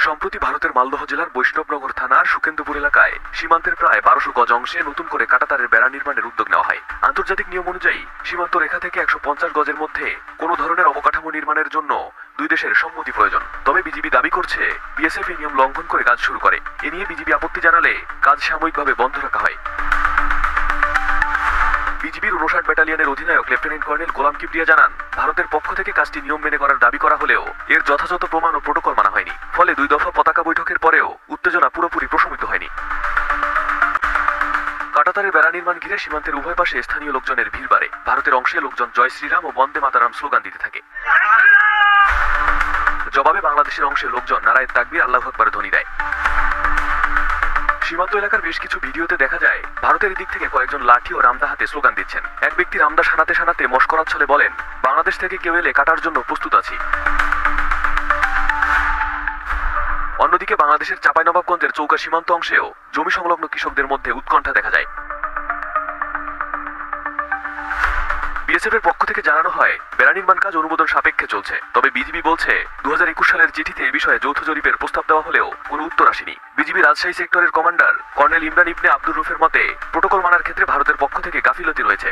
সম্প্রতি ভারতের মালদহ জেলার বৈষ্ণবনগর থানার সুকেন্দ্রপুর এলাকায় সীমান্তের প্রায় ১২০০ গজ অংশে নতুন করে কাঁটাতারের বেড়া নির্মাণের উদ্যোগ নেওয়া হয়। আন্তর্জাতিক নিয়ম অনুযায়ী সীমান্ত রেখা থেকে ১৫০ গজের মধ্যে কোনো ধরনের অবকাঠামো নির্মাণের জন্য দুই দেশের সম্মতি প্রয়োজন। তবে বিজিবি দাবি করছে বিএসএফ এই নিয়ম লঙ্ঘন করে কাজ শুরু করে। এ নিয়ে বিজিবি আপত্তি জানালে কাজ সাময়িকভাবে বন্ধ রাখা হয়। বিজিবির ৫৯ ব্যাটালিয়নের অধিনায়ক লেফটেন্যান্ট কর্নেল গোলাম কিবরিয়া জানান, ভারতের পক্ষ থেকে কাজটি নিয়ম মেনে করার দাবি করা হলেও এর যথাযথ প্রমাণ ও প্রোটোকল মানা হয়নি। ফলে ২ দফা পতাকা বৈঠকের পরেও উত্তেজনা পুরোপুরি প্রশমিত হয়নি। কাঁটাতারের বেড়া নির্মাণ ঘিরে সীমান্তের উভয় পাশে স্থানীয় লোকজনের ভিড় বাড়ে। ভারতের অংশে লোকজন জয় শ্রীরাম ও বন্দে মাতারাম স্লোগান দিতে থাকে। জবাবে বাংলাদেশের অংশে লোকজন নারায়ে তাকবীর আল্লাহু আকবার ধ্বনি দেয়। সীমান্ত এলাকার বেশ কিছু ভিডিওতে দেখা যায় ভারতের দিক থেকে কয়েকজন লাঠি ও রামদা হাতে স্লোগান দিচ্ছেন। এক ব্যক্তি রামদা সানাতে সানাতে মশকরার ছলে বলেন, বাংলাদেশ থেকে কেউ এলে কাটার জন্য প্রস্তুত আছি। অন্যদিকে বাংলাদেশের চাঁপাইনবাবগঞ্জের চৌকা সীমান্ত অংশেও জমি সংলগ্ন কৃষকদের মধ্যে উৎকণ্ঠা দেখা যায়। বিএসএফ এর পক্ষ থেকে জানানো হয়, বেড়া নির্মাণ কাজ অনুমোদন সাপেক্ষে চলছে। তবে বিজিবি বলছে ২০২১ সালের চিঠিতে এ বিষয়ে যৌথ জরিপের প্রস্তাব দেওয়া হলেও কোনো উত্তর আসেনি। বিজিবি রাজশাহী সেক্টরের কমান্ডার কর্নেল ইমরান ইবনে আব্দুর রুফের মতে, প্রোটোকল মানার ক্ষেত্রে ভারতের পক্ষ থেকে গাফিলতি রয়েছে।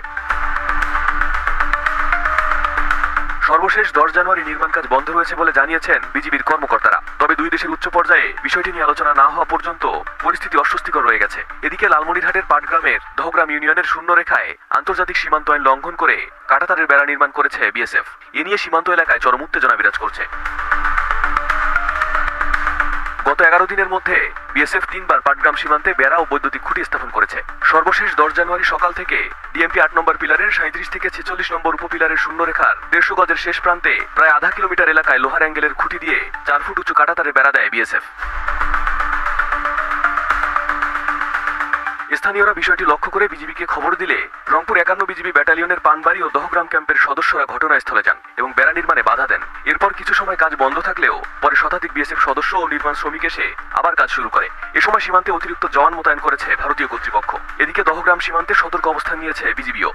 সর্বশেষ ১০ জানুয়ারি নির্মাণ কাজ বন্ধ রয়েছে বলে জানিয়েছেন বিজিবির কর্মকর্তারা। তবে দুই দেশের উচ্চ পর্যায়ে বিষয়টি নিয়ে আলোচনা না হওয়া পর্যন্ত পরিস্থিতি অস্বস্তিকর রয়ে গেছে। এদিকে লালমনিরহাটের পাটগ্রামের দহগ্রাম ইউনিয়নের শূন্য রেখায় আন্তর্জাতিক সীমান্ত আইন লঙ্ঘন করে কাঁটাতারের বেড়া নির্মাণ করেছে বিএসএফ। এ নিয়ে সীমান্ত এলাকায় চরম উত্তেজনা বিরাজ করছে। গত ১১ দিনের মধ্যে বিএসএফ ৩ বার পাটগ্রাম সীমান্তে বেড়া ও বৈদ্যুতিক খুঁটি স্থাপন করেছে। সর্বশেষ ১০ জানুয়ারি সকাল থেকে ডিএমপি ৮ নম্বর পিলারের ৩৭ থেকে ৪৬ নম্বর উপপিলারের শূন্য রেখার ১৫০ গজের শেষ প্রান্তে প্রায় আধা কিলোমিটার এলাকায় লোহার অ্যাঙ্গেলের খুঁটি দিয়ে ৪ ফুট উঁচু কাঁটাতারের বেড়া দেয় বিএসএফ। স্থানীয়রা বিষয়টি লক্ষ্য করে বিজিবিকে খবর দিলে রংপুর ৫১ বিজিবি ব্যাটালিয়নের পানবাড়ি ও দহগ্রাম ক্যাম্পের সদস্যরা ঘটনাস্থলে যান এবং বেড়া নির্মাণে বাধা দেন। এরপর কিছু সময় কাজ বন্ধ থাকলেও পরে শতাধিক বিএসএফ সদস্য ও নির্মাণ শ্রমিক এসে আবার কাজ শুরু করে। এ সময় সীমান্তে অতিরিক্ত জওয়ান মোতায়েন করেছে ভারতীয় কর্তৃপক্ষ। এদিকে দহগ্রাম সীমান্তে সতর্ক অবস্থান নিয়েছে বিজিবিও।